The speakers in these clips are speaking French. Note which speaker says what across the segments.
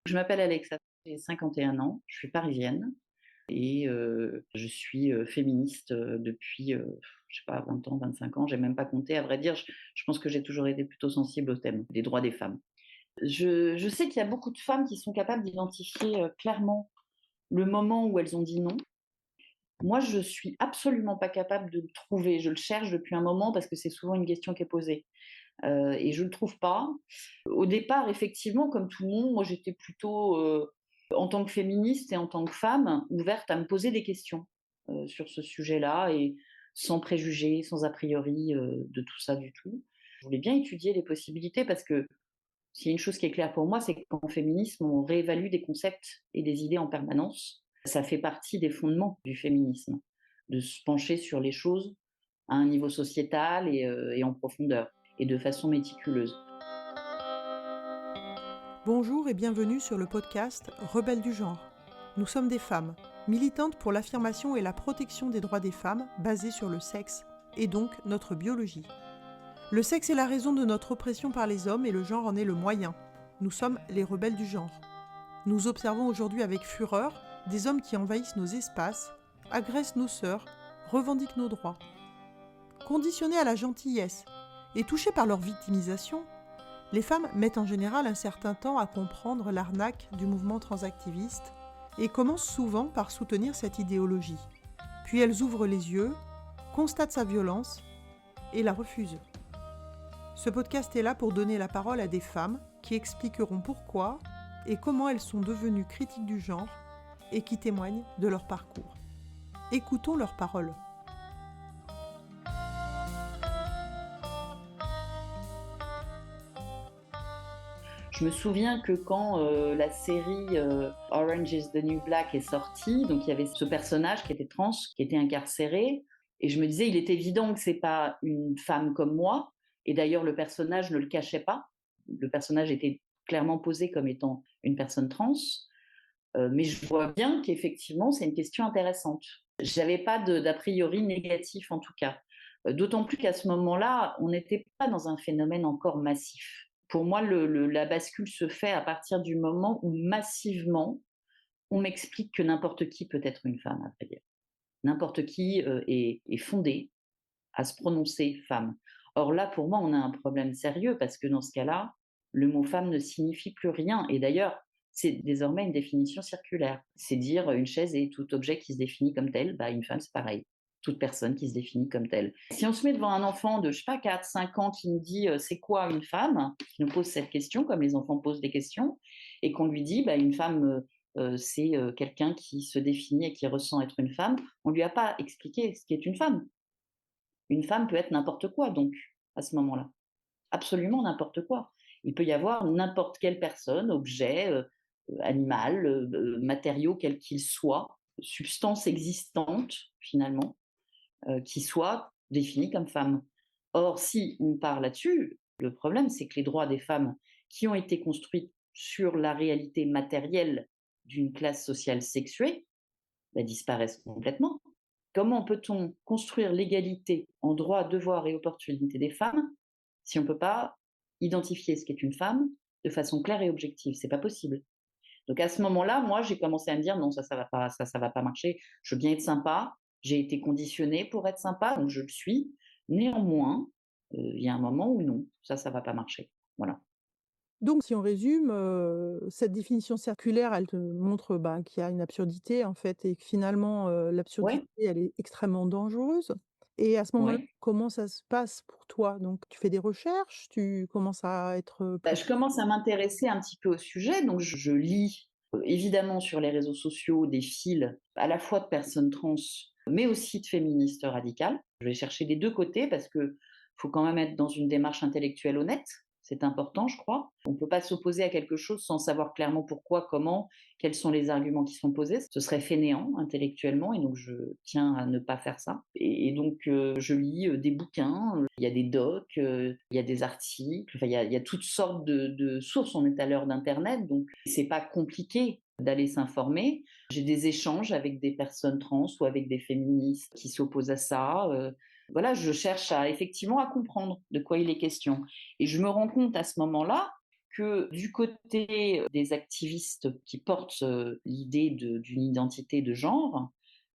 Speaker 1: Je m'appelle Alexa, j'ai 51 ans, je suis parisienne et je suis, féministe, depuis, je sais pas 20 ans, 25 ans, j'ai même pas compté. À vrai dire, je pense que j'ai toujours été plutôt sensible au thème des droits des femmes. Je sais qu'il y a beaucoup de femmes qui sont capables d'identifier, clairement le moment où elles ont dit non. Moi, je suis absolument pas capable de le trouver. Je le cherche depuis un moment parce que c'est souvent une question qui est posée, et je le trouve pas. Au départ, effectivement, comme tout le monde, moi j'étais plutôt, en tant que féministe et en tant que femme, ouverte à me poser des questions, sur ce sujet-là et sans préjugés, sans a priori, de tout ça du tout. Je voulais bien étudier les possibilités parce que s'il y a une chose qui est claire pour moi, c'est qu'en féminisme, on réévalue des concepts et des idées en permanence. Ça fait partie des fondements du féminisme, de se pencher sur les choses à un niveau sociétal et en profondeur et de façon méticuleuse.
Speaker 2: Bonjour et bienvenue sur le podcast Rebelles du genre. Nous sommes des femmes, militantes pour l'affirmation et la protection des droits des femmes basés sur le sexe, et donc notre biologie. Le sexe est la raison de notre oppression par les hommes et le genre en est le moyen. Nous sommes les rebelles du genre. Nous observons aujourd'hui avec fureur des hommes qui envahissent nos espaces, agressent nos sœurs, revendiquent nos droits. Conditionnés à la gentillesse et touchés par leur victimisation, les femmes mettent en général un certain temps à comprendre l'arnaque du mouvement transactiviste et commencent souvent par soutenir cette idéologie. Puis elles ouvrent les yeux, constatent sa violence et la refusent. Ce podcast est là pour donner la parole à des femmes qui expliqueront pourquoi et comment elles sont devenues critiques du genre et qui témoignent de leur parcours. Écoutons leurs paroles.
Speaker 1: Je me souviens que quand la série Orange is the New Black est sortie, donc il y avait ce personnage qui était trans, qui était incarcéré, et je me disais, il est évident que c'est pas une femme comme moi, et d'ailleurs le personnage ne le cachait pas. Le personnage était clairement posé comme étant une personne trans, mais je vois bien qu'effectivement c'est une question intéressante. J'avais pas d'a priori négatif en tout cas. D'autant plus qu'à ce moment-là, on n'était pas dans un phénomène encore massif. Pour moi, la bascule se fait à partir du moment où massivement, on m'explique que n'importe qui peut être une femme, à vrai dire. N'importe qui est fondé à se prononcer femme. Or là, pour moi, on a un problème sérieux parce que dans ce cas-là, le mot femme ne signifie plus rien. Et d'ailleurs, c'est désormais une définition circulaire. C'est dire une chaise et tout objet qui se définit comme tel, bah, une femme, c'est pareil. Toute personne qui se définit comme telle. Si on se met devant un enfant de, je sais pas, 4, 5 ans qui nous dit c'est quoi une femme, qui nous pose cette question, comme les enfants posent des questions, et qu'on lui dit bah, une femme, c'est quelqu'un qui se définit et qui ressent être une femme, on lui a pas expliqué ce qu'est une femme. Une femme peut être n'importe quoi, donc, à ce moment-là. Absolument n'importe quoi. Il peut y avoir n'importe quelle personne, objet, animal, matériau quel qu'il soit, substance existante finalement, qui soit définie comme femme. Or, si on part là-dessus, le problème, c'est que les droits des femmes qui ont été construits sur la réalité matérielle d'une classe sociale sexuée, bah, disparaissent complètement. Comment peut-on construire l'égalité en droits, devoirs et opportunités des femmes si on ne peut pas identifier ce qu'est une femme de façon claire et objective? C'est pas possible. Donc à ce moment-là, moi, j'ai commencé à me dire non, ça va pas, ça va pas marcher. Je veux bien être sympa. J'ai été conditionnée pour être sympa, donc je le suis. Néanmoins, il y a un moment où non, ça va pas marcher. Voilà.
Speaker 2: Donc si on résume, cette définition circulaire, elle te montre, qu'il y a une absurdité, en fait, et que finalement, l'absurdité,
Speaker 1: Ouais,
Speaker 2: elle est extrêmement dangereuse. Et à ce moment-là,
Speaker 1: ouais.
Speaker 2: comment ça se passe pour toi? Donc tu fais des recherches? Tu commences à être,
Speaker 1: Bah,
Speaker 2: plus
Speaker 1: je commence à m'intéresser un petit peu au sujet, donc je lis évidemment sur les réseaux sociaux des fils à la fois de personnes trans, mais aussi de féministes radicales. Je vais chercher des deux côtés parce que faut quand même être dans une démarche intellectuelle honnête. C'est important, je crois. On ne peut pas s'opposer à quelque chose sans savoir clairement pourquoi, comment, quels sont les arguments qui sont posés. Ce serait fainéant intellectuellement et donc je tiens à ne pas faire ça. Et donc je lis des bouquins, il y a des docs, il y a des articles, enfin, il y a toutes sortes de sources. On est à l'heure d'Internet, donc c'est pas compliqué d'aller s'informer. J'ai des échanges avec des personnes trans ou avec des féministes qui s'opposent à ça. Voilà, je cherche effectivement à comprendre de quoi il est question. Et je me rends compte à ce moment-là que du côté des activistes qui portent l'idée d'une identité de genre,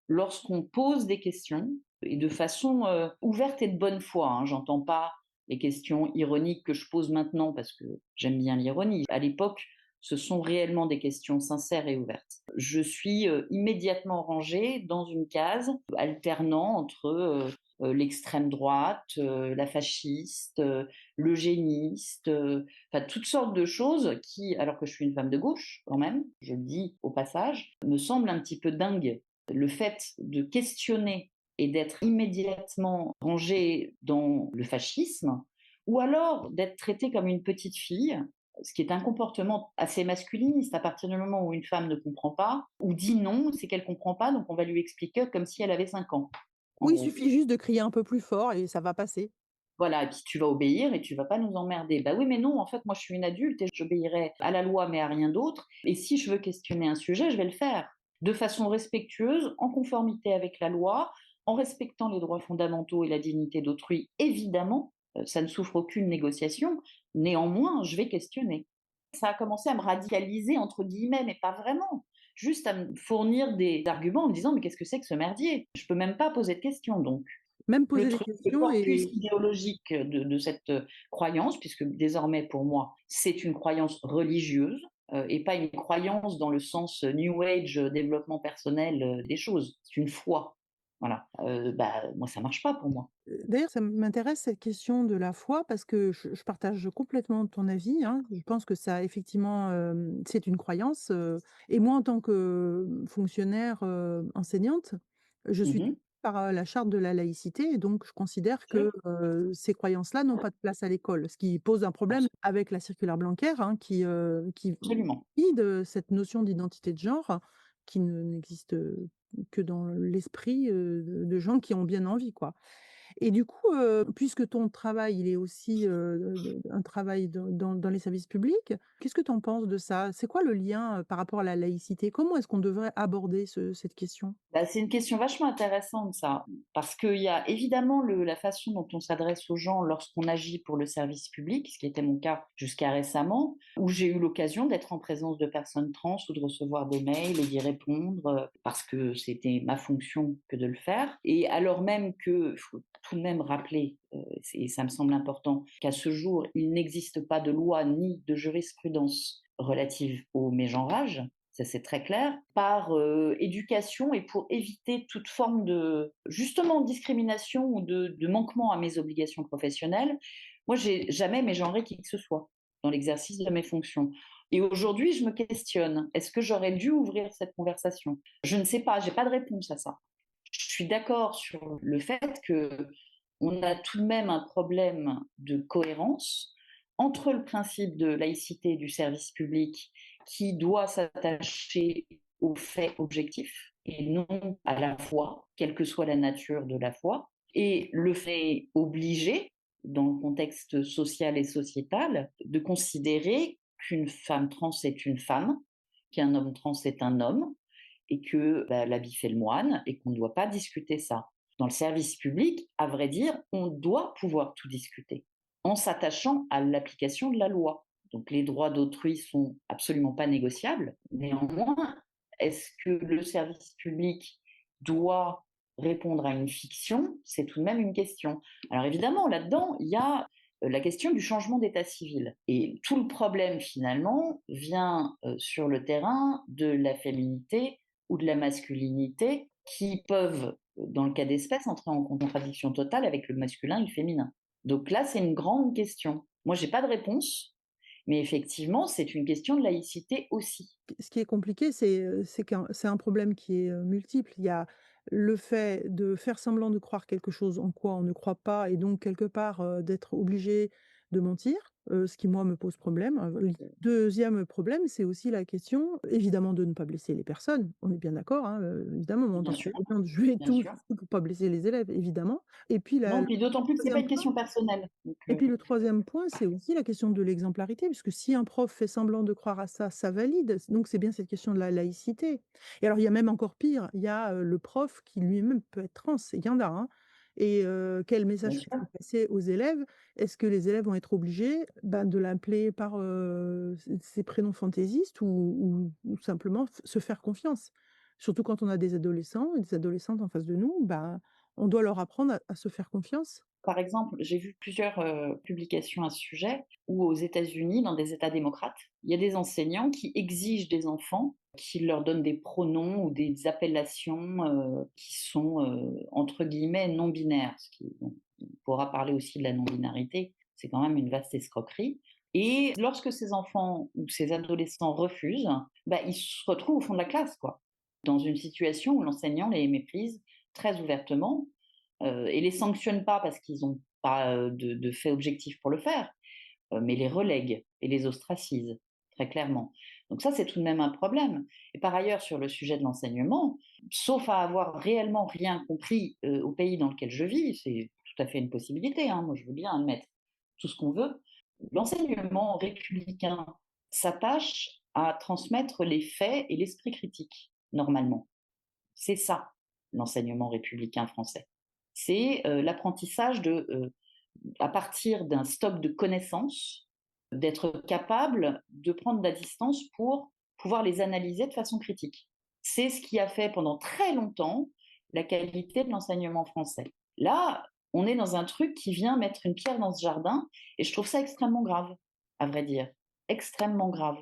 Speaker 1: lorsqu'on pose des questions, et de façon ouverte et de bonne foi, hein, j'entends pas les questions ironiques que je pose maintenant parce que j'aime bien l'ironie. À l'époque, ce sont réellement des questions sincères et ouvertes. Je suis immédiatement rangée dans une case, alternant entre l'extrême droite, la fasciste, l'eugéniste, enfin toutes sortes de choses qui, alors que je suis une femme de gauche quand même, je le dis au passage, me semblent un petit peu dingues. Le fait de questionner et d'être immédiatement rangée dans le fascisme, ou alors d'être traitée comme une petite fille, ce qui est un comportement assez masculiniste à partir du moment où une femme ne comprend pas ou dit non, c'est qu'elle comprend pas, donc on va lui expliquer comme si elle avait 5 ans, en
Speaker 2: Oui, il
Speaker 1: gros.
Speaker 2: suffit juste de crier un peu plus fort et ça va passer.
Speaker 1: Voilà, et puis tu vas obéir et tu vas pas nous emmerder. Bah oui, mais non, en fait, moi je suis une adulte et j'obéirai à la loi mais à rien d'autre. Et si je veux questionner un sujet, je vais le faire de façon respectueuse, en conformité avec la loi, en respectant les droits fondamentaux et la dignité d'autrui, évidemment. Ça ne souffre aucune négociation. Néanmoins, je vais questionner. Ça a commencé à me radicaliser, entre guillemets, mais pas vraiment. Juste à me fournir des arguments en me disant, mais qu'est-ce que c'est que ce merdier? Je peux même pas poser de questions, donc
Speaker 2: Même
Speaker 1: le
Speaker 2: poser des
Speaker 1: truc, le
Speaker 2: questions
Speaker 1: corpus
Speaker 2: et
Speaker 1: idéologique de cette croyance, puisque désormais pour moi c'est une croyance religieuse et pas une croyance dans le sens New Age, développement personnel des choses. C'est une foi. Voilà. Bah, moi ça marche pas pour moi.
Speaker 2: d'ailleurs, ça m'intéresse cette question de la foi parce que je partage complètement ton avis, hein. Je pense que ça effectivement, c'est une croyance, et moi en tant que, fonctionnaire, enseignante, je suis
Speaker 1: Mhm.
Speaker 2: par, la charte de la laïcité et donc je considère
Speaker 1: Sûr.
Speaker 2: que, ces croyances-là n'ont pas de place à l'école. Ce qui pose un problème avec la circulaire Blanquer, hein, qui
Speaker 1: Absolument.
Speaker 2: vide cette notion d'identité de genre qui n'existe, que dans l'esprit, de gens qui ont bien envie, quoi. Et du coup, puisque ton travail, il est aussi, un travail dans les services publics, qu'est-ce que tu en penses de ça? C'est quoi le lien, par rapport à la laïcité? Comment est-ce qu'on devrait aborder cette question?
Speaker 1: Bah, c'est une question vachement intéressante ça, parce qu'il y a évidemment la façon dont on s'adresse aux gens lorsqu'on agit pour le service public, ce qui était mon cas jusqu'à récemment, où j'ai eu l'occasion d'être en présence de personnes trans ou de recevoir des mails et d'y répondre, parce que c'était ma fonction que de le faire. Et alors même que, faut tout de même rappeler, et ça me semble important, qu'à ce jour, il n'existe pas de loi ni de jurisprudence relative au mégenrage, ça c'est très clair, par éducation et pour éviter toute forme de, justement, discrimination ou de manquement à mes obligations professionnelles. Moi, j'ai jamais mégenré qui que ce soit dans l'exercice de mes fonctions. Et aujourd'hui, je me questionne, est-ce que j'aurais dû ouvrir cette conversation? Je ne sais pas, j'ai pas de réponse à ça. Je suis d'accord sur le fait que on a tout de même un problème de cohérence entre le principe de laïcité du service public qui doit s'attacher aux faits objectifs et non à la foi, quelle que soit la nature de la foi, et le fait obligé, dans le contexte social et sociétal, de considérer qu'une femme trans est une femme, qu'un homme trans est un homme, et que bah, l'habit fait le moine, et qu'on ne doit pas discuter ça. Dans le service public, à vrai dire, on doit pouvoir tout discuter en s'attachant à l'application de la loi. Donc les droits d'autrui sont absolument pas négociables. Néanmoins, est-ce que le service public doit répondre à une fiction? C'est tout de même une question. Alors évidemment, là-dedans, il y a la question du changement d'état civil. Et tout le problème, finalement, vient sur le terrain de la féminité ou de la masculinité qui peuvent, dans le cas d'espèce, entrer en contradiction totale avec le masculin et le féminin. Donc là, c'est une grande question. Moi, j'ai pas de réponse, mais effectivement, c'est une question de laïcité aussi.
Speaker 2: Ce qui est compliqué, c'est un problème qui est, multiple. Il y a le fait de faire semblant de croire quelque chose en quoi on ne croit pas et donc quelque part, d'être obligé de mentir, ce qui moi me pose problème. Le 2e problème, c'est aussi la question, évidemment, de ne pas blesser les personnes. On est bien d'accord, hein, évidemment, moi en
Speaker 1: Bien
Speaker 2: tant
Speaker 1: sûr,
Speaker 2: qu'enseignante, je vais
Speaker 1: bien
Speaker 2: tout
Speaker 1: sûr.
Speaker 2: pour pas blesser les élèves, évidemment. Et puis
Speaker 1: Non,
Speaker 2: le
Speaker 1: puis d'autant plus que c'est pas
Speaker 2: 3e
Speaker 1: une question personnelle. Donc,
Speaker 2: et puis le 3e point, c'est aussi la question de l'exemplarité, puisque si un prof fait semblant de croire à ça, ça valide. Donc c'est bien cette question de la laïcité. Et alors il y a même encore pire, il y a, le prof qui lui-même peut être trans, il y en a, hein. et quel
Speaker 1: bien
Speaker 2: message
Speaker 1: sûr.
Speaker 2: faut-il passer aux élèves? Est-ce que les élèves vont être obligés, de l'appeler par, ses prénoms fantaisistes ou simplement se faire confiance? Surtout quand on a des adolescents et des adolescentes en face de nous, on doit leur apprendre à se faire confiance.
Speaker 1: Par exemple, j'ai vu plusieurs, publications à ce sujet où aux États-Unis, dans des États démocrates, il y a des enseignants qui exigent des enfants qu'ils leur donnent des pronoms ou des appellations, qui sont, entre guillemets «non binaires», ce qui bon, on pourra parler aussi de la non-binarité, c'est quand même une vaste escroquerie et lorsque ces enfants ou ces adolescents refusent, ils se retrouvent au fond de la classe, quoi, dans une situation où l'enseignant les méprise très ouvertement et les sanctionne pas parce qu'ils n'ont pas de fait objectif pour le faire, mais les relègue et les ostracise, très clairement. Donc ça, c'est tout de même un problème. Et par ailleurs, sur le sujet de l'enseignement, sauf à avoir réellement rien compris au pays dans lequel je vis, c'est tout à fait une possibilité, hein, moi je veux bien admettre tout ce qu'on veut, l'enseignement républicain s'attache à transmettre les faits et l'esprit critique, normalement. C'est ça, l'enseignement républicain français. C'est l'apprentissage à partir d'un stock de connaissances, d'être capable de prendre la distance pour pouvoir les analyser de façon critique. C'est ce qui a fait pendant très longtemps la qualité de l'enseignement français. Là, on est dans un truc qui vient mettre une pierre dans ce jardin et je trouve ça extrêmement grave, à vrai dire. Extrêmement grave.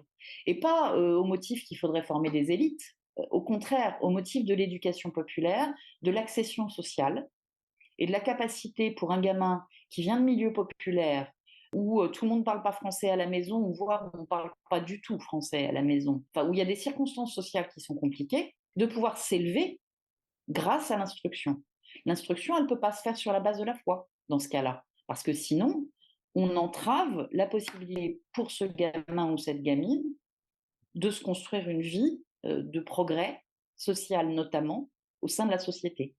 Speaker 1: Et pas au motif qu'il faudrait former des élites, au contraire, au motif de l'éducation populaire, de l'accession sociale et de la capacité pour un gamin qui vient de milieu populaire, où tout le monde ne parle pas français à la maison, ou voire on ne parle pas du tout français à la maison, enfin, où il y a des circonstances sociales qui sont compliquées, de pouvoir s'élever grâce à l'instruction. L'instruction, elle ne peut pas se faire sur la base de la foi, dans ce cas-là, parce que sinon, on entrave la possibilité pour ce gamin ou cette gamine de se construire une vie de progrès social notamment au sein de la société.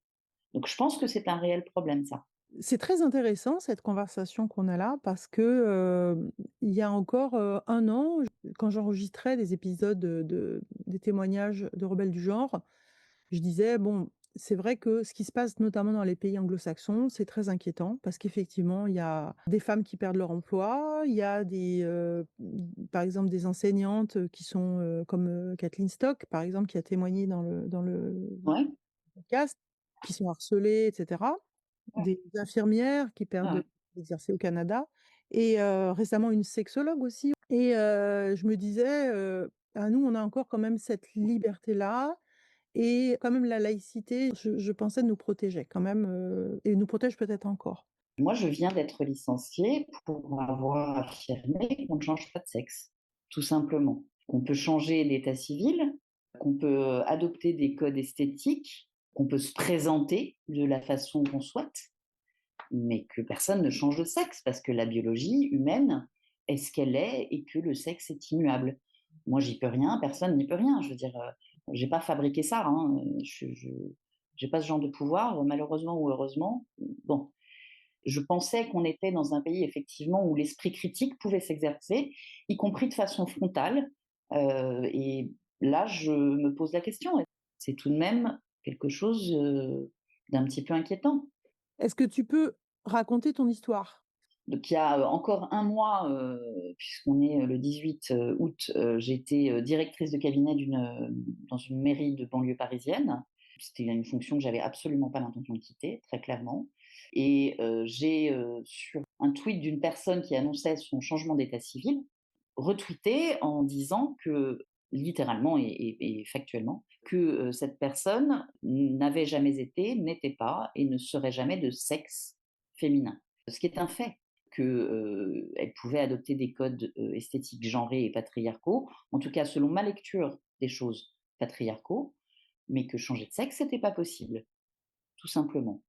Speaker 1: Donc je pense que c'est un réel problème ça.
Speaker 2: C'est très intéressant cette conversation qu'on a là parce que, il y a encore, 1 an, quand j'enregistrais des épisodes des témoignages de rebelles du genre, je disais: «Bon, c'est vrai que ce qui se passe notamment dans les pays anglo-saxons, c'est très inquiétant parce qu'effectivement, il y a des femmes qui perdent leur emploi, il y a par exemple, des enseignantes, qui sont, comme, Kathleen Stock, par exemple, qui a témoigné dans le
Speaker 1: Ouais,
Speaker 2: podcast, qui sont harcelées et cetera.
Speaker 1: ouais,
Speaker 2: Des infirmières qui
Speaker 1: ouais.
Speaker 2: perdent d'exercer au Canada et récemment une sexologue aussi et je me disais, nous, on a encore quand même cette liberté-là et quand même la laïcité, je pensais nous protégeait quand même, et nous protège peut-être encore.
Speaker 1: Moi, je viens d'être licenciée pour avoir affirmé qu'on ne change pas de sexe, tout simplement. Qu'on peut changer d'état civil, qu'on peut adopter des codes esthétiques, qu'on peut se présenter de la façon qu'on souhaite, mais que personne ne change de sexe parce que la biologie humaine est ce qu'elle est et que le sexe est immuable. Moi, j'y peux rien, personne n'y peut rien. Je veux dire, j'ai pas fabriqué ça, hein. Je j'ai pas ce genre de pouvoir, malheureusement ou heureusement. Bon, je pensais qu'on était dans un pays effectivement où l'esprit critique pouvait s'exercer, y compris de façon frontale. Et là, je me pose la question. C'est tout de même quelque chose d'un petit peu inquiétant.
Speaker 2: Est-ce que tu peux raconter ton histoire?
Speaker 1: Donc il y a encore un mois, puisqu'on est le 18 août, j'étais directrice de cabinet dans une mairie de banlieue parisienne. C'était une fonction que j'avais absolument pas l'intention de quitter, très clairement. Et j'ai, sur un tweet d'une personne qui annonçait son changement d'état civil, retweeté en disant que, littéralement et factuellement, que cette personne n'avait jamais été, n'était pas et ne serait jamais de sexe féminin. Ce qui est un fait que, elle pouvait adopter des codes esthétiques genrés et patriarcaux, en tout cas selon ma lecture des choses patriarcaux, mais que changer de sexe, c'était pas possible, tout simplement.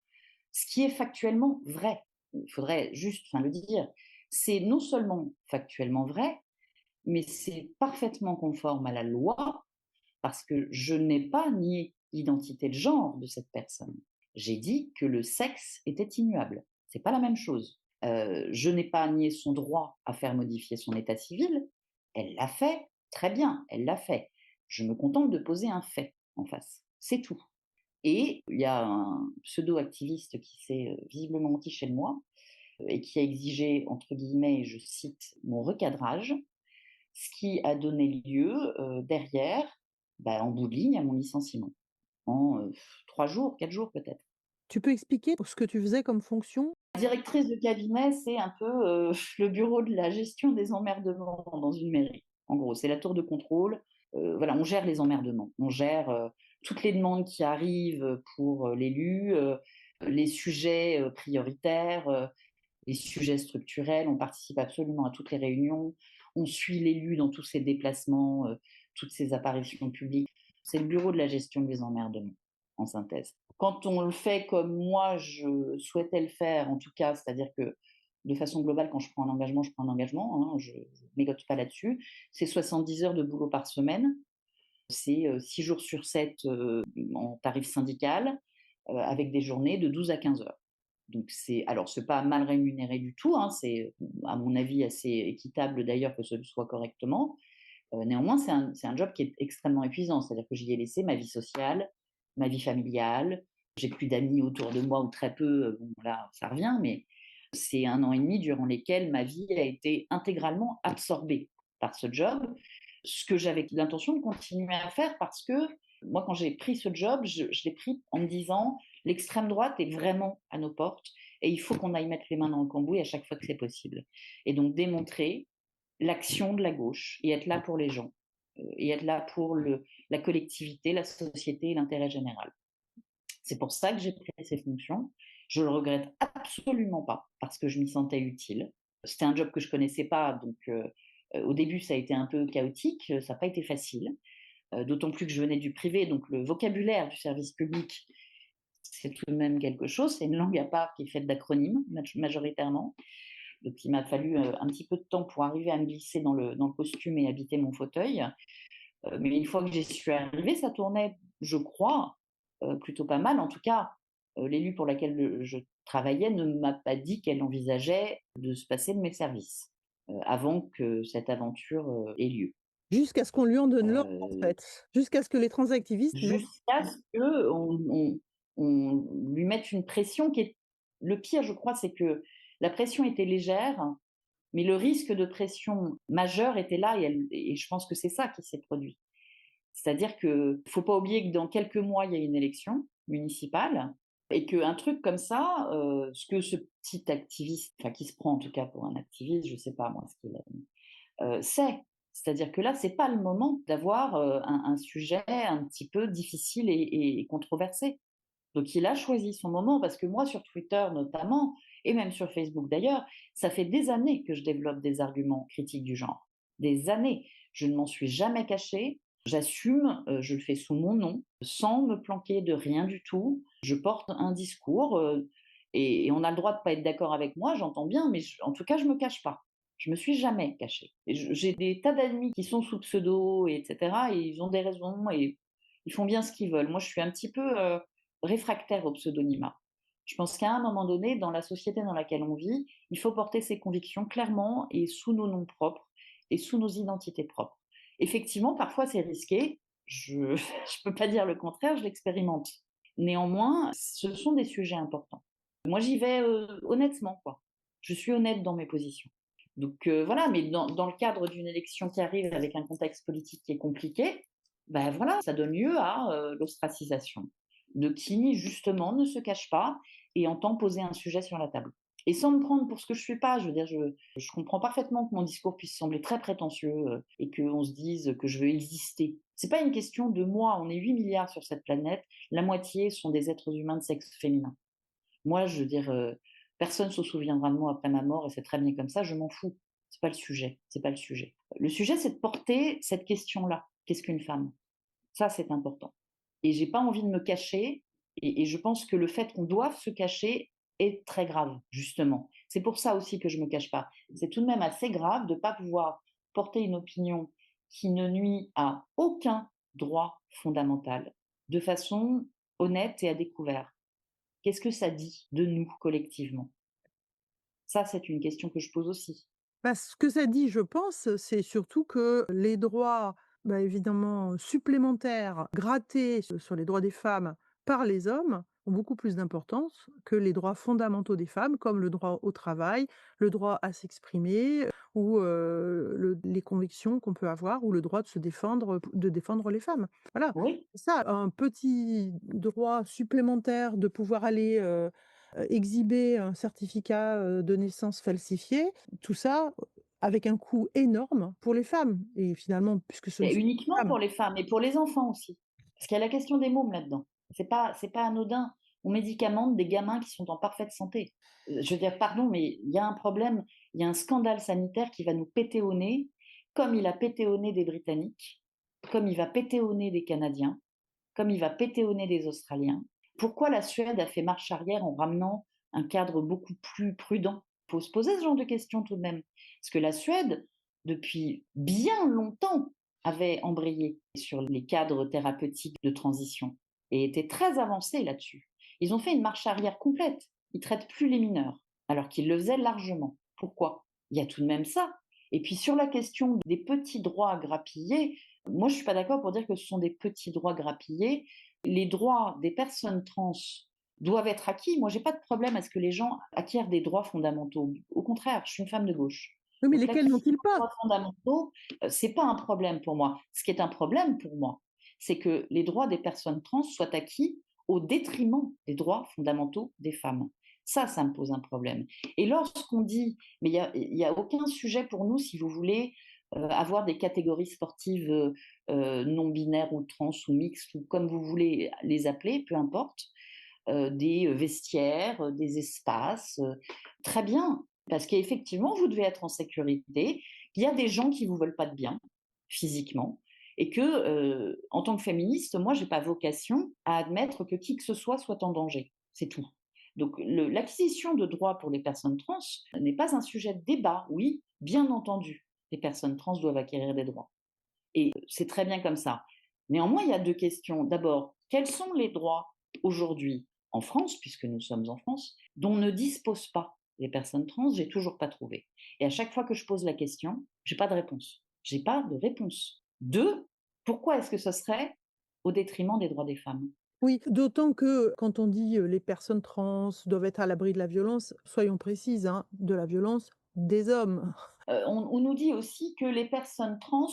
Speaker 1: Ce qui est factuellement vrai, il faudrait juste le dire. C'est non seulement factuellement vrai, mais c'est parfaitement conforme à la loi parce que je n'ai pas nié l'identité de genre de cette personne. J'ai dit que le sexe était immuable. C'est pas la même chose. Je n'ai pas nié son droit à faire modifier son état civil. Elle l'a fait, très bien, elle l'a fait. Je me contente de poser un fait en face. C'est tout. Et il y a un pseudo-activiste qui s'est visiblement menti chez moi et qui a exigé, entre guillemets, et je cite, mon recadrage, ce qui a donné lieu derrière, en bout de ligne, à mon licenciement, en 3 jours, 4 jours peut-être.
Speaker 2: Tu peux expliquer ce que tu faisais comme fonction?
Speaker 1: Directrice de cabinet, c'est un peu le bureau de la gestion des emmerdements dans une mairie. En gros, c'est la tour de contrôle. Voilà, on gère les emmerdements. On gère toutes les demandes qui arrivent pour l'élu, les sujets prioritaires, les sujets structurels. On participe absolument à toutes les réunions. On suit l'élu dans tous ses déplacements, toutes ses apparitions publiques. C'est le bureau de la gestion des emmerdements, en synthèse. Quand on le fait comme moi, je souhaitais le faire, en tout cas, c'est-à-dire que de façon globale, quand je prends un engagement, je prends un engagement, hein, je ne mégote pas là-dessus. C'est 70 heures de boulot par semaine, c'est 6 jours sur 7 en tarif syndical, avec des journées de 12 à 15 heures. Donc c'est pas mal rémunéré du tout, hein, c'est à mon avis assez équitable d'ailleurs que ce le soit correctement. Néanmoins, c'est un job qui est extrêmement épuisant, c'est-à-dire que j'y ai laissé ma vie sociale, ma vie familiale. J'ai plus d'amis autour de moi ou très peu, bon là, ça revient, mais c'est 1 an et demi durant lesquels ma vie a été intégralement absorbée par ce job, ce que j'avais l'intention de continuer à faire parce que moi, quand j'ai pris ce job, je l'ai pris en me disant: «L'extrême droite est vraiment à nos portes et il faut qu'on aille mettre les mains dans le cambouis à chaque fois que c'est possible» et donc démontrer l'action de la gauche et être là pour les gens, et être là pour la collectivité, la société et l'intérêt général. C'est pour ça que j'ai pris ces fonctions. Je le regrette absolument pas parce que je m'y sentais utile. C'était un job que je connaissais pas, donc au début ça a été un peu chaotique, ça n'a pas été facile. D'autant plus que je venais du privé, donc le vocabulaire du service public, c'est tout de même quelque chose. C'est une langue à part qui est faite d'acronymes majoritairement. Donc il m'a fallu un petit peu de temps pour arriver à me glisser dans le costume et habiter mon fauteuil. Mais une fois que j'y suis arrivée, ça tournait, je crois, plutôt pas mal. En tout cas, l'élu pour laquelle je travaillais ne m'a pas dit qu'elle envisageait de se passer de mes services avant que cette aventure ait lieu.
Speaker 2: Jusqu'à ce qu'on lui en donne l'ordre, en
Speaker 1: Euh,
Speaker 2: fait. Jusqu'à ce que les transactivistes mettent.
Speaker 1: Jusqu'à ce qu'on lui mette une pression qui est. Le pire, je crois, c'est que la pression était légère, mais le risque de pression majeure était là et je pense que c'est ça qui s'est produit. C'est-à-dire qu'il ne faut pas oublier que dans quelques mois, il y a une élection municipale et qu'un truc comme ça, ce que ce petit activiste, enfin qui se prend en tout cas pour un activiste, je ne sais pas moi ce qu'il est, sait. C'est-à-dire que là, c'est pas le moment d'avoir un sujet un petit peu difficile et controversé. Donc il a choisi son moment parce que moi, sur Twitter notamment, et même sur Facebook d'ailleurs, ça fait des années que je développe des arguments critiques du genre. Des années. Je ne m'en suis jamais cachée. J'assume, je le fais sous mon nom, sans me planquer de rien du tout. Je porte un discours et on a le droit de pas être d'accord avec moi, j'entends bien, mais en tout cas, je me cache pas. Je me suis jamais cachée. Et j'ai des tas d'amis qui sont sous pseudo, et etc. Et ils ont des raisons et ils font bien ce qu'ils veulent. Moi, je suis un petit peu réfractaire au pseudonymat. Je pense qu'à un moment donné, dans la société dans laquelle on vit, il faut porter ses convictions clairement et sous nos noms propres et sous nos identités propres. Effectivement, parfois c'est risqué, je ne peux pas dire le contraire, je l'expérimente. Néanmoins, ce sont des sujets importants. Moi, j'y vais honnêtement, quoi. Je suis honnête dans mes positions. Donc voilà, mais dans le cadre d'une élection qui arrive avec un contexte politique qui est compliqué, ben voilà, ça donne lieu à l'ostracisation de qui, justement, ne se cache pas et entend poser un sujet sur la table. Et sans me prendre pour ce que je suis pas, je veux dire, je comprends parfaitement que mon discours puisse sembler très prétentieux et qu'on se dise que je veux exister. C'est pas une question de moi, on est 8 milliards sur cette planète, la moitié sont des êtres humains de sexe féminin. Moi, je veux dire, personne ne se souviendra de moi après ma mort et c'est très bien comme ça, je m'en fous. C'est pas le sujet, c'est pas le sujet. Le sujet, c'est de porter cette question-là. Qu'est-ce qu'une femme? Ça, c'est important. Et j'ai pas envie de me cacher et je pense que le fait qu'on doive se cacher est très grave, justement. C'est pour ça aussi que je me cache pas. C'est tout de même assez grave de pas pouvoir porter une opinion qui ne nuit à aucun droit fondamental, de façon honnête et à découvert. Qu'est-ce que ça dit de nous collectivement? Ça, c'est une question que je pose aussi.
Speaker 2: Ce que ça dit, je pense, c'est surtout que les droits, évidemment, supplémentaires, grattés sur les droits des femmes, par les hommes ont beaucoup plus d'importance que les droits fondamentaux des femmes, comme le droit au travail, le droit à s'exprimer ou les convictions qu'on peut avoir ou le droit de défendre les femmes. Voilà,
Speaker 1: Oui,
Speaker 2: c'est ça, un petit droit supplémentaire de pouvoir aller exhiber un certificat de naissance falsifié, tout ça avec un coût énorme pour les femmes. Et finalement, puisque ce ne
Speaker 1: et
Speaker 2: sont
Speaker 1: uniquement
Speaker 2: pas les
Speaker 1: pour les femmes et pour les enfants aussi. Parce qu'il y a la question des mômes là-dedans. C'est pas anodin. On médicamente des gamins qui sont en parfaite santé. Je veux dire, pardon, mais il y a un problème, il y a un scandale sanitaire qui va nous péter au nez, comme il a pété au nez des Britanniques, comme il va péter au nez des Canadiens, comme il va péter au nez des Australiens. Pourquoi la Suède a fait marche arrière en ramenant un cadre beaucoup plus prudent? Il faut se poser ce genre de questions tout de même. Parce que la Suède, depuis bien longtemps, avait embrayé sur les cadres thérapeutiques de transition et était très avancé là-dessus. Ils ont fait une marche arrière complète. Ils ne traitent plus les mineurs, alors qu'ils le faisaient largement. Pourquoi? Il y a tout de même ça. Et puis sur la question des petits droits grappillés, moi je ne suis pas d'accord pour dire que ce sont des petits droits grappillés. Les droits des personnes trans doivent être acquis. Moi, j'ai pas de problème à ce que les gens acquièrent des droits fondamentaux. Au contraire, je suis une femme de gauche.
Speaker 2: Oui, mais
Speaker 1: Donc
Speaker 2: lesquels
Speaker 1: l'acquisition
Speaker 2: n'ont-ils
Speaker 1: de
Speaker 2: pas?
Speaker 1: droits fondamentaux, c'est pas un problème pour moi. Ce qui est un problème pour moi, c'est que les droits des personnes trans soient acquis au détriment des droits fondamentaux des femmes. Ça me pose un problème. Et lorsqu'on dit, mais il y a aucun sujet pour nous, si vous voulez, avoir des catégories sportives non binaires ou trans ou mixtes ou comme vous voulez les appeler, peu importe, des vestiaires, des espaces. Très bien, parce qu'effectivement, vous devez être en sécurité. Il y a des gens qui vous veulent pas de bien, physiquement, et que, en tant que féministe, moi, j'ai pas vocation à admettre que qui que ce soit en danger. C'est tout. Donc, l'acquisition de droits pour les personnes trans n'est pas un sujet de débat. Oui, bien entendu, les personnes trans doivent acquérir des droits. Et c'est très bien comme ça. Néanmoins, il y a deux questions. D'abord, quels sont les droits aujourd'hui en France, puisque nous sommes en France, dont ne disposent pas les personnes trans? J'ai toujours pas trouvé. Et à chaque fois que je pose la question, j'ai pas de réponse. J'ai pas de réponse. Deux, pourquoi est-ce que ce serait au détriment des droits des femmes?
Speaker 2: Oui, d'autant que quand on dit, les personnes trans doivent être à l'abri de la violence, soyons précises, hein, de la violence des hommes.
Speaker 1: On nous dit aussi que les personnes trans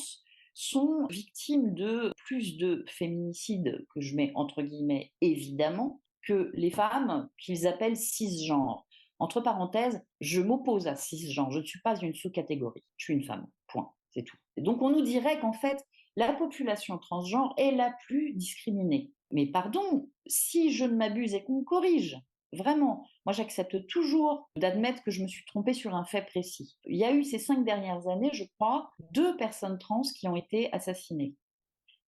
Speaker 1: sont victimes de plus de féminicides, que je mets entre guillemets évidemment, que les femmes qu'ils appellent cisgenres. Entre parenthèses, je m'oppose à cisgenre, je ne suis pas une sous-catégorie, je suis une femme, point, c'est tout. Et donc on nous dirait qu'en fait, la population transgenre est la plus discriminée. Mais pardon, si je ne m'abuse et qu'on me corrige, vraiment, moi j'accepte toujours d'admettre que je me suis trompée sur un fait précis. Il y a eu ces 5 dernières années, je crois, 2 personnes trans qui ont été assassinées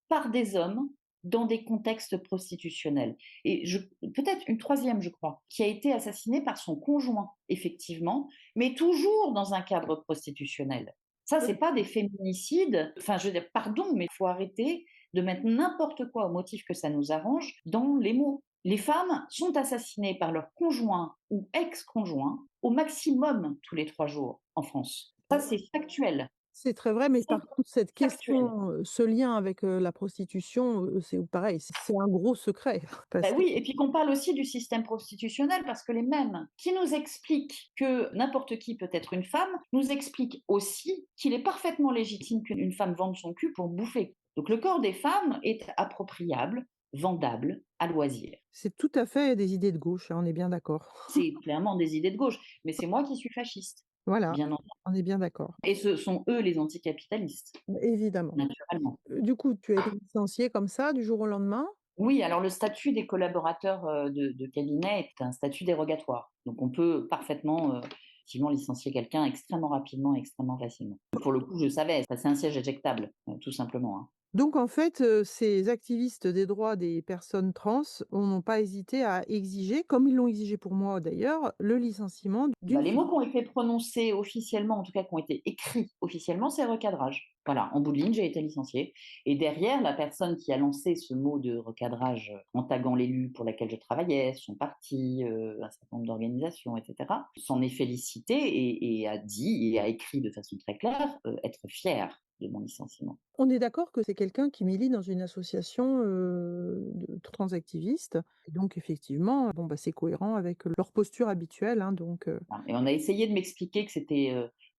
Speaker 1: par des hommes dans des contextes prostitutionnels. Et peut-être une troisième, je crois, qui a été assassinée par son conjoint, effectivement, mais toujours dans un cadre prostitutionnel. Ça, c'est pas des féminicides. Enfin, je veux dire, pardon, mais il faut arrêter de mettre n'importe quoi au motif que ça nous arrange dans les mots. Les femmes sont assassinées par leur conjoint ou ex-conjoint au maximum tous les 3 jours en France. Ça, c'est factuel.
Speaker 2: C'est très vrai, mais
Speaker 1: C'est
Speaker 2: par contre cette
Speaker 1: factuel.
Speaker 2: question, ce lien avec, la prostitution, c'est pareil, c'est un gros secret
Speaker 1: Bah
Speaker 2: parce que
Speaker 1: oui, et puis qu'on parle aussi du système prostitutionnel, parce que les mêmes qui nous expliquent que n'importe qui peut être une femme, nous expliquent aussi qu'il est parfaitement légitime qu'une femme vende son cul pour bouffer. Donc le corps des femmes est appropriable, vendable, à loisir.
Speaker 2: c'est tout à fait des idées de gauche, hein, on est bien d'accord.
Speaker 1: C'est clairement des idées de gauche, mais c'est moi qui suis fasciste,
Speaker 2: Voilà,
Speaker 1: bien entendu.
Speaker 2: on est bien d'accord,
Speaker 1: Et ce sont eux les anticapitalistes,
Speaker 2: évidemment.
Speaker 1: naturellement.
Speaker 2: Du coup, tu as été licenciée comme ça du jour au lendemain?
Speaker 1: Oui, alors le statut des collaborateurs, de cabinet est un statut dérogatoire. Donc on peut parfaitement, effectivement licencier quelqu'un extrêmement rapidement et extrêmement facilement. Pour le coup, je savais, c'est un siège éjectable, tout simplement, hein.
Speaker 2: Donc en fait, ces activistes des droits des personnes trans n'ont pas hésité à exiger, comme ils l'ont exigé pour moi d'ailleurs, le licenciement
Speaker 1: Bah,
Speaker 2: d'une
Speaker 1: les mots qui ont été prononcés officiellement, en tout cas qui ont été écrits officiellement, c'est recadrage. Voilà, en bout de ligne, j'ai été licenciée. Et derrière, la personne qui a lancé ce mot de recadrage en taguant l'élu pour laquelle je travaillais, son parti, un certain nombre d'organisations, etc., s'en est félicité et a dit et a écrit de façon très claire être fière de mon licenciement.
Speaker 2: On est d'accord que c'est quelqu'un qui milite dans une association, de transactivistes et donc effectivement, bon, bah, c'est cohérent avec leur posture habituelle, hein, donc
Speaker 1: Voilà, et on a essayé de m'expliquer que c'était,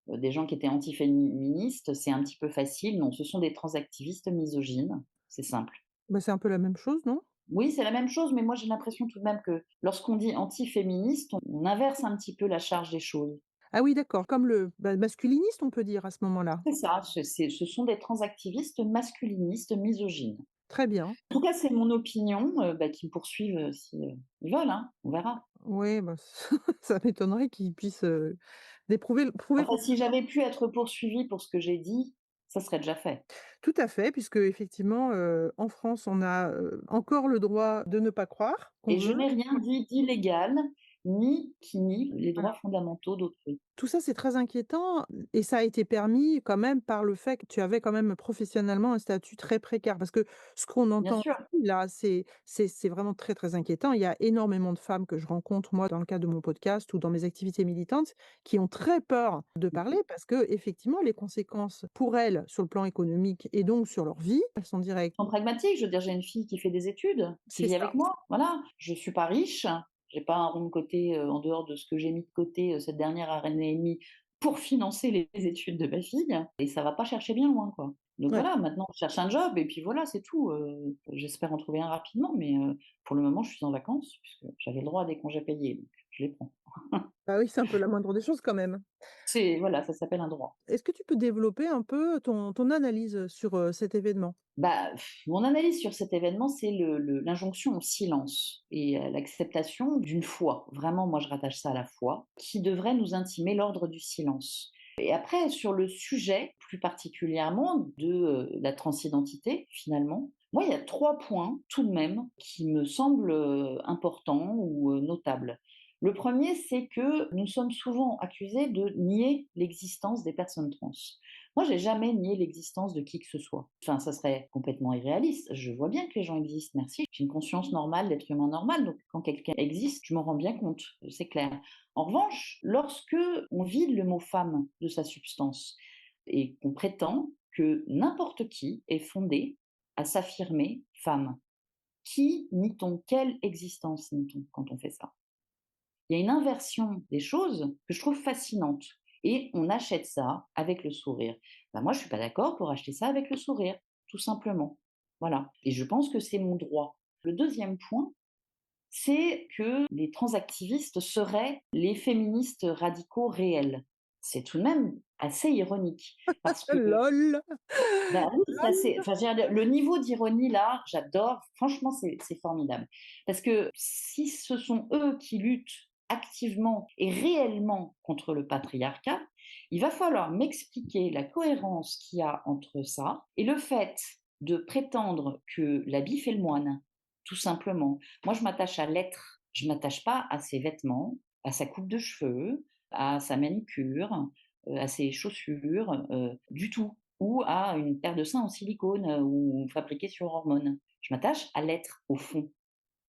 Speaker 1: des gens qui étaient antiféministes, c'est un petit peu facile. Non, ce sont des transactivistes misogynes, c'est simple.
Speaker 2: bah, c'est un peu la même chose, non?
Speaker 1: Oui, c'est la même chose, mais moi j'ai l'impression tout de même que lorsqu'on dit antiféministe, on inverse un petit peu la charge des choses.
Speaker 2: Ah oui, d'accord, comme le bah, masculiniste, on peut dire à ce moment-là.
Speaker 1: C'est ça, ce sont des transactivistes masculinistes misogynes.
Speaker 2: Très bien.
Speaker 1: En tout cas, c'est mon opinion, bah, qu'ils me poursuivent, si, ils veulent, hein, on verra.
Speaker 2: Oui, bah, ça m'étonnerait qu'ils puissent, prouver le
Speaker 1: Enfin,
Speaker 2: contraire.
Speaker 1: si j'avais pu être poursuivie pour ce que j'ai dit, ça serait déjà fait.
Speaker 2: Tout à fait, puisque effectivement, en France, on a, encore le droit de ne pas croire qu'on
Speaker 1: Et je
Speaker 2: veut.
Speaker 1: n'ai rien dit d'illégal, ni qui nie les
Speaker 2: Voilà.
Speaker 1: droits fondamentaux d'autrui.
Speaker 2: Tout ça, c'est très inquiétant et ça a été permis quand même par le fait que tu avais quand même professionnellement un statut très précaire. Parce que ce qu'on
Speaker 1: Bien
Speaker 2: entend
Speaker 1: sûr.
Speaker 2: ici, là, c'est vraiment très, très inquiétant. Il y a énormément de femmes que je rencontre, moi, dans le cadre de mon podcast ou dans mes activités militantes, qui ont très peur de parler parce que effectivement, les conséquences pour elles sur le plan économique et donc sur leur vie, elles sont directes.
Speaker 1: Sont pragmatiques, je veux dire, j'ai une fille qui fait des études, qui
Speaker 2: C'est
Speaker 1: vit
Speaker 2: ça.
Speaker 1: avec moi, voilà. Je suis pas riche, j'ai pas un rond de côté, en dehors de ce que j'ai mis de côté, cette dernière année et demie pour financer les études de ma fille et ça va pas chercher bien loin, quoi. Donc
Speaker 2: Ouais.
Speaker 1: voilà, maintenant je cherche un job et puis voilà, c'est tout, j'espère en trouver un rapidement mais pour le moment, je suis en vacances puisque j'avais le droit à des congés payés, donc je les prends.
Speaker 2: Bah oui, c'est un peu la moindre des choses quand même.
Speaker 1: C'est voilà, ça s'appelle un droit.
Speaker 2: Est-ce que tu peux développer un peu ton analyse sur, cet événement?
Speaker 1: Bah, mon analyse sur cet événement, c'est l'injonction au silence et à l'acceptation d'une foi. Vraiment, moi, je rattache ça à la foi, qui devrait nous intimer l'ordre du silence. Et après, sur le sujet, plus particulièrement de la transidentité, finalement, moi, il y a 3 points, tout de même, qui me semblent importants ou notables. Le premier, c'est que nous sommes souvent accusés de nier l'existence des personnes trans. Moi, j'ai jamais nié l'existence de qui que ce soit. Enfin, ça serait complètement irréaliste. Je vois bien que les gens existent, merci. J'ai une conscience normale d'être humain normal, donc quand quelqu'un existe, je m'en rends bien compte, c'est clair. En revanche, lorsque on vide le mot femme de sa substance et qu'on prétend que n'importe qui est fondé à s'affirmer femme, qui nie-t-on? Quelle existence nie-t-on quand on fait ça? Il y a une inversion des choses que je trouve fascinante et on achète ça avec le sourire. Bah, moi, je suis pas d'accord pour acheter ça avec le sourire, tout simplement. Voilà, et je pense que c'est mon droit. Le deuxième point, c'est que les transactivistes seraient les féministes radicaux réels. C'est tout de même assez ironique parce que
Speaker 2: LOL!
Speaker 1: bah oui, c'est assez
Speaker 2: LOL!
Speaker 1: enfin, je veux dire, le niveau d'ironie là, j'adore. Franchement, c'est formidable. Parce que si ce sont eux qui luttent activement et réellement contre le patriarcat, il va falloir m'expliquer la cohérence qu'il y a entre ça et le fait de prétendre que l'habit fait le moine, tout simplement. Moi, je m'attache à l'être, je m'attache pas à ses vêtements, à sa coupe de cheveux, à sa manicure, à ses chaussures, du tout ou à une paire de seins en silicone ou fabriqués sur hormones. Je m'attache à l'être au fond.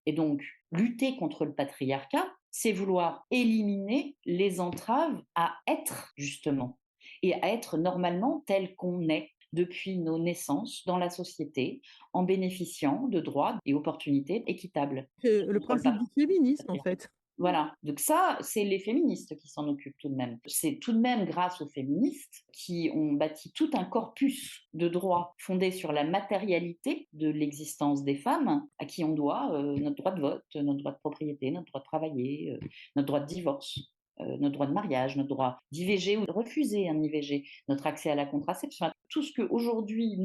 Speaker 1: Et donc, lutter contre le patriarcat, c'est vouloir éliminer les entraves à être justement et à être normalement tel qu'on est depuis nos naissances dans la société, en bénéficiant de droits et opportunités équitables.
Speaker 2: C'est le
Speaker 1: Contre le
Speaker 2: principe du féminisme, en
Speaker 1: patriarcat.
Speaker 2: fait.
Speaker 1: Voilà, donc ça, c'est les féministes qui s'en occupent tout de même. C'est tout de même grâce aux féministes qui ont bâti tout un corpus de droits fondé sur la matérialité de l'existence des femmes, à qui on doit notre droit de vote, notre droit de propriété, notre droit de travailler, notre droit de divorce, notre droit de mariage, notre droit d'IVG ou de refuser un IVG, notre accès à la contraception. Enfin, tout ce qu'aujourd'hui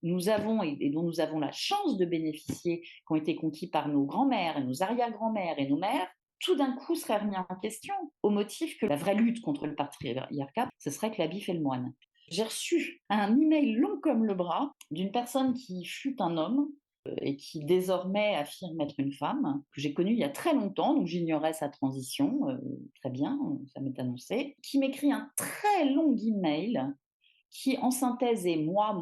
Speaker 1: nous avons et dont nous avons la chance de bénéficier, qui ont été conquis par nos grands-mères et nos arrière-grands-mères et nos mères, tout d'un coup serait remis en question au motif que la vraie lutte contre le patriarcat, ce serait que l'habit fait le moine. J'ai reçu un email long comme le bras d'une personne qui fut un homme et qui désormais affirme être une femme, que j'ai connue il y a très longtemps, donc j'ignorais sa transition, très bien, ça m'est annoncé, qui m'écrit un très long email qui en synthèse est moi,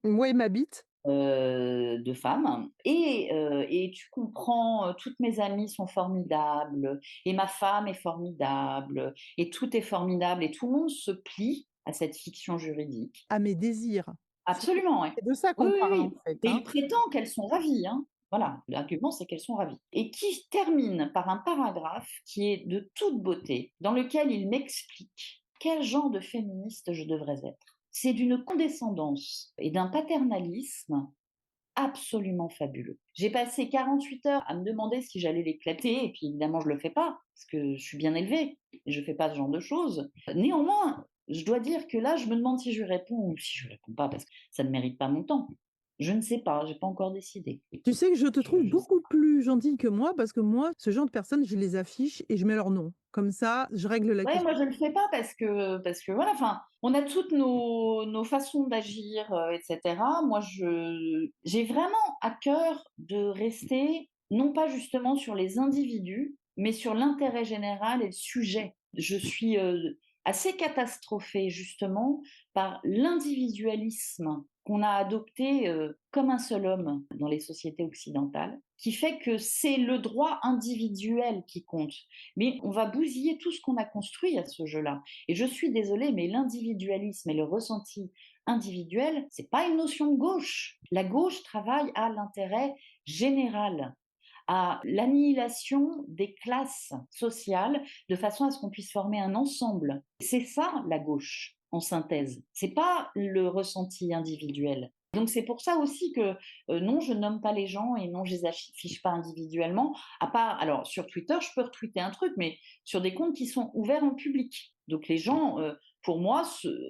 Speaker 2: Moi et ma bite.
Speaker 1: de femmes et tu comprends, toutes mes amies sont formidables et ma femme est formidable et tout est formidable et tout le monde se plie à cette fiction juridique.
Speaker 2: À mes désirs. C'est
Speaker 1: Absolument, ouais.
Speaker 2: c'est de ça
Speaker 1: Oui,
Speaker 2: qu'on
Speaker 1: oui,
Speaker 2: parle, en
Speaker 1: oui.
Speaker 2: fait,
Speaker 1: Et
Speaker 2: hein?
Speaker 1: il prétend qu'elles sont ravies, hein. Voilà, l'argument, c'est qu'elles sont ravies. Et qui termine par un paragraphe qui est de toute beauté, dans lequel il m'explique quel genre de féministe je devrais être. C'est d'une condescendance et d'un paternalisme absolument fabuleux. J'ai passé 48 heures à me demander si j'allais l'éclater, et puis évidemment je le fais pas, parce que je suis bien élevée, et je fais pas ce genre de choses. Néanmoins, je dois dire que là, je me demande si je réponds ou si je réponds pas, parce que ça ne mérite pas mon temps. Je ne sais pas, j'ai pas encore décidé.
Speaker 2: Tu sais que je te trouve
Speaker 1: Je sais
Speaker 2: beaucoup
Speaker 1: pas.
Speaker 2: plus gentille que moi parce que moi, ce genre de personnes, je les affiche et je mets leur nom. Comme ça, je règle la
Speaker 1: Ouais, moi
Speaker 2: question.
Speaker 1: je le fais pas parce que voilà, enfin, on a toutes nos façons d'agir, et cetera. Moi, j'ai vraiment à cœur de rester, non pas justement sur les individus, mais sur l'intérêt général et le sujet. Je suis, assez catastrophée justement par l'individualisme qu'on a adopté, comme un seul homme dans les sociétés occidentales, qui fait que c'est le droit individuel qui compte. Mais on va bousiller tout ce qu'on a construit à ce jeu-là. Et je suis désolée, mais l'individualisme et le ressenti individuel, c'est pas une notion de gauche. La gauche travaille à l'intérêt général, à l'annihilation des classes sociales de façon à ce qu'on puisse former un ensemble. C'est ça la gauche en synthèse. C'est pas le ressenti individuel. Donc c'est pour ça aussi que non, je nomme pas les gens et non, je les affiche pas individuellement. À part, alors sur Twitter, je peux retweeter un truc, mais sur des comptes qui sont ouverts en public. Donc les gens, pour moi,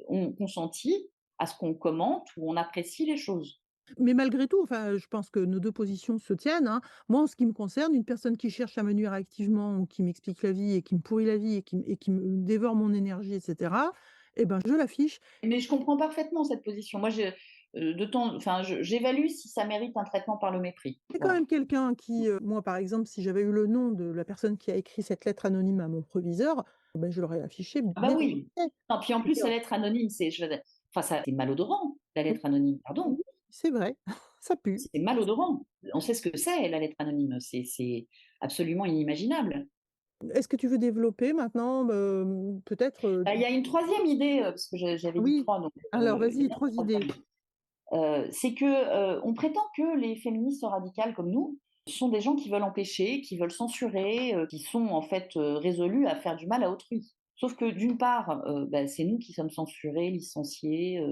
Speaker 1: ont consenti à ce qu'on commente ou on apprécie les choses.
Speaker 2: Mais malgré tout, enfin, je pense que nos 2 positions se tiennent, hein. Moi, en ce qui me concerne, une personne qui cherche à me nuire activement ou qui m'explique la vie et qui me pourrit la vie et qui me dévore mon énergie et cetera, eh ben, je l'affiche.
Speaker 1: Mais je comprends parfaitement cette position. Moi, j'évalue si ça mérite un traitement par le mépris.
Speaker 2: C'est quand
Speaker 1: Voilà.
Speaker 2: même quelqu'un qui, moi, par exemple, si j'avais eu le nom de la personne qui a écrit cette lettre anonyme à mon proviseur, ben, je l'aurais affiché
Speaker 1: Ah bah
Speaker 2: net et
Speaker 1: oui.
Speaker 2: net.
Speaker 1: Non, puis en
Speaker 2: Je veux
Speaker 1: plus,
Speaker 2: dire,
Speaker 1: la lettre anonyme, enfin, ça, c'est malodorant, la
Speaker 2: oui,
Speaker 1: lettre anonyme,
Speaker 2: oui,
Speaker 1: pardon.
Speaker 2: c'est vrai, ça pue.
Speaker 1: C'est malodorant. On sait ce que c'est, la lettre anonyme. C'est absolument inimaginable.
Speaker 2: Est-ce que tu veux développer maintenant, peut-être,
Speaker 1: Bah, il y a une troisième idée, parce que j'avais dit
Speaker 2: oui,
Speaker 1: trois, donc
Speaker 2: alors
Speaker 1: il
Speaker 2: vas-y,
Speaker 1: y a
Speaker 2: 3
Speaker 1: une
Speaker 2: idées.
Speaker 1: troisième. C'est que on prétend que les féministes radicales comme nous sont des gens qui veulent empêcher, qui veulent censurer, qui sont en fait résolus à faire du mal à autrui. Sauf que d'une part, bah, c'est nous qui sommes censurés, licenciés,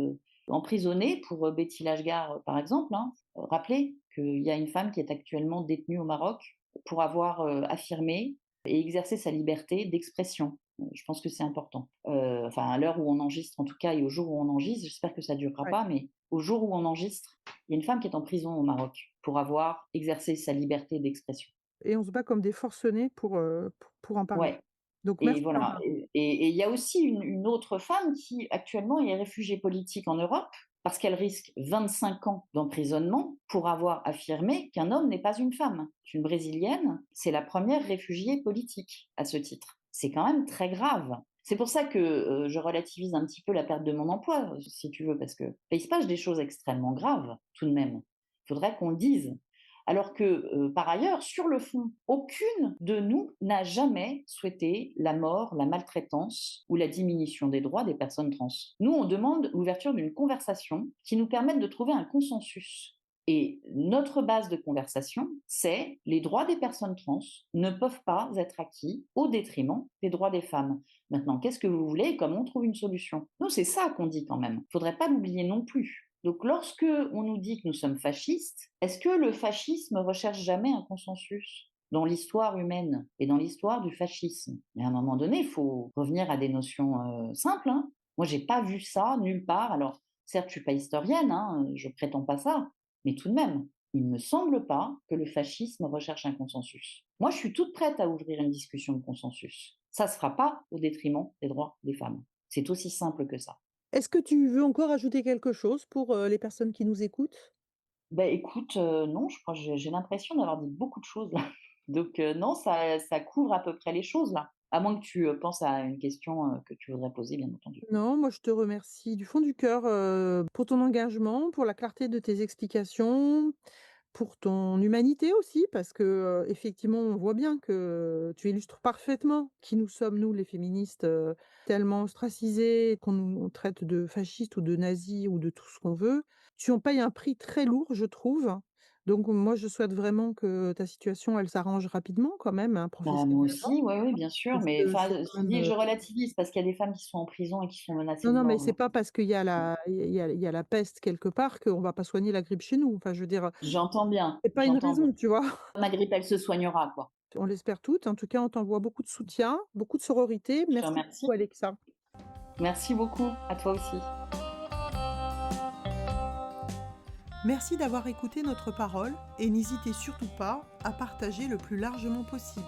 Speaker 1: emprisonnés pour Betty Lashgar, par exemple. Hein. Rappelez qu'il y a une femme qui est actuellement détenue au Maroc pour avoir affirmé et exercé sa liberté d'expression. Je pense que c'est important. Enfin, à l'heure où on enregistre, en tout cas, et au jour où on enregistre, j'espère que ça ne durera
Speaker 2: Ouais,
Speaker 1: pas, mais au jour où on enregistre, il y a une femme qui est en prison au Maroc pour avoir exercé sa liberté d'expression.
Speaker 2: et on se bat comme des forcenés pour en parler.
Speaker 1: Ouais.
Speaker 2: Donc
Speaker 1: Et
Speaker 2: merci
Speaker 1: voilà.
Speaker 2: Barbara.
Speaker 1: Et il y a aussi une autre femme qui actuellement est réfugiée politique en Europe parce qu'elle risque 25 ans d'emprisonnement pour avoir affirmé qu'un homme n'est pas une femme. C'est une Brésilienne, c'est la première réfugiée politique à ce titre. C'est quand même très grave. C'est pour ça que je relativise un petit peu la perte de mon emploi, si tu veux, parce que il se passe des choses extrêmement graves tout de même. Il faudrait qu'on le dise. Alors que, par ailleurs, sur le fond, aucune de nous n'a jamais souhaité la mort, la maltraitance ou la diminution des droits des personnes trans. Nous, on demande l'ouverture d'une conversation qui nous permette de trouver un consensus. Et notre base de conversation, c'est les droits des personnes trans ne peuvent pas être acquis au détriment des droits des femmes. Maintenant, qu'est-ce que vous voulez et comment on trouve une solution? Nous, c'est ça qu'on dit quand même. Il ne faudrait pas l'oublier non plus. Donc, lorsque on nous dit que nous sommes fascistes, est-ce que le fascisme recherche jamais un consensus dans l'histoire humaine et dans l'histoire du fascisme? Mais à un moment donné, il faut revenir à des notions simples. Hein. Moi, j'ai pas vu ça nulle part. Alors, certes, je suis pas historienne, hein, je prétends pas ça, mais tout de même, il ne me semble pas que le fascisme recherche un consensus. Moi, je suis toute prête à ouvrir une discussion de consensus. Ça ne se fera pas au détriment des droits des femmes. C'est aussi simple que ça.
Speaker 2: Est-ce que tu veux encore ajouter quelque chose pour, les personnes qui nous écoutent?
Speaker 1: Bah, écoute, non, je crois que j'ai l'impression d'avoir dit beaucoup de choses là. Donc non, ça couvre à peu près les choses là. À moins que tu, penses à une question, que tu voudrais poser, bien entendu.
Speaker 2: Non, moi je te remercie du fond du cœur, pour ton engagement, pour la clarté de tes explications, pour ton humanité aussi, parce que, effectivement, on voit bien que tu illustres parfaitement qui nous sommes, nous, les féministes, tellement ostracisées, qu'on nous on traite de fascistes ou de nazis ou de tout ce qu'on veut. Tu en payes un prix très lourd, je trouve. Donc moi, je souhaite vraiment que ta situation, elle s'arrange rapidement quand même, hein,
Speaker 1: Bah, moi
Speaker 2: professionnellement,
Speaker 1: aussi, oui, oui, bien sûr,
Speaker 2: parce
Speaker 1: mais
Speaker 2: que
Speaker 1: enfin,
Speaker 2: c'est
Speaker 1: je
Speaker 2: quand
Speaker 1: te
Speaker 2: même,
Speaker 1: dis, je relativise parce qu'il y a des femmes qui sont en prison et qui sont menacées
Speaker 2: non,
Speaker 1: de
Speaker 2: non, mais
Speaker 1: mort,
Speaker 2: c'est
Speaker 1: donc
Speaker 2: pas parce qu'il y a il y a la peste quelque part qu'on va pas soigner la grippe chez nous. Enfin, je veux dire, c'est pas une
Speaker 1: j'entends bien.
Speaker 2: raison, tu vois?
Speaker 1: Ma grippe, elle se soignera, quoi.
Speaker 2: On l'espère toutes. En tout cas, on t'envoie beaucoup de soutien, beaucoup de sororité.
Speaker 1: Je te
Speaker 2: Merci
Speaker 1: remercie.
Speaker 2: beaucoup, Alexa.
Speaker 1: Merci beaucoup, à toi aussi.
Speaker 2: Merci d'avoir écouté notre parole et n'hésitez surtout pas à partager le plus largement possible.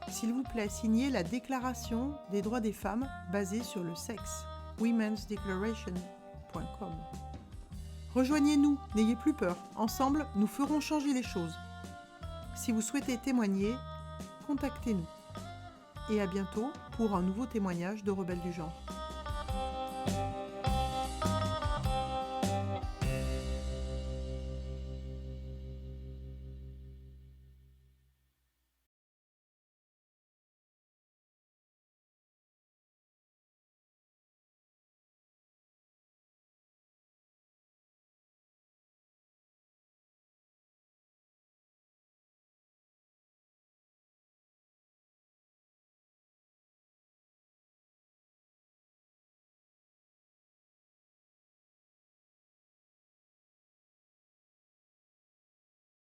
Speaker 2: S'il vous plaît, signez la Déclaration des droits des femmes basée sur le sexe, womensdeclaration.com. Rejoignez-nous, n'ayez plus peur. Ensemble, nous ferons changer les choses. Si vous souhaitez témoigner, contactez-nous. Et à bientôt pour un nouveau témoignage de Rebelles du genre.